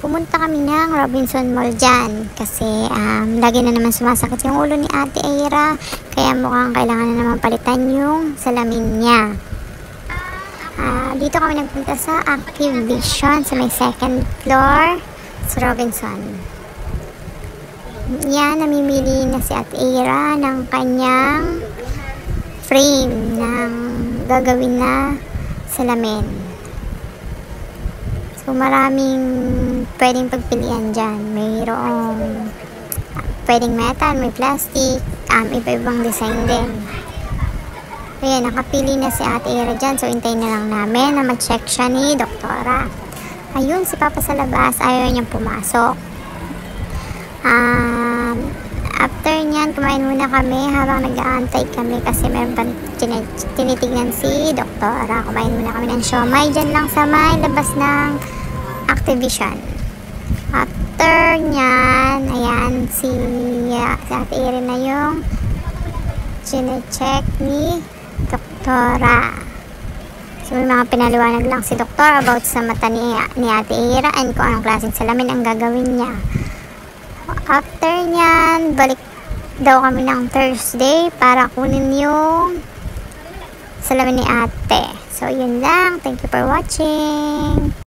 Pumunta kami ng Robinson Mall dyan kasi lagi na naman sumasakit yung ulo ni Ate Aira, kaya mukhang kailangan na naman palitan yung salamin niya. Dito kami nagpunta sa Active Vision sa may second floor sa Robinson. Yan, namimili na si Ate Aira ng kanyang frame ng gagawin na salamin. So maraming pwedeng pagpilian dyan. Mayroong pwedeng metal, may plastic, iba-ibang design din. Ayan, nakapili na si Ate Aira dyan. So hintayin na lang namin na ma-check siya ni Doktora. Ayun, si Papa sa labas, ayaw niyang pumasok. After nyan, kumain muna kami habang nag-aantay kami kasi meron pa tinitignan si Doktora. Kumain muna kami ng siomay dyan lang sa may labas ng Active Vision. After nyan, ayan, si Ate Aira na yung chine-check ni Doktora. So may mga pinaliwanag lang si Doktor about sa mata ni Ate Aira and kung anong klaseng salamin ang gagawin niya. After nyan, balik daw kami ng Thursday para kunin yung salamin ni ate. So yun lang. Thank you for watching.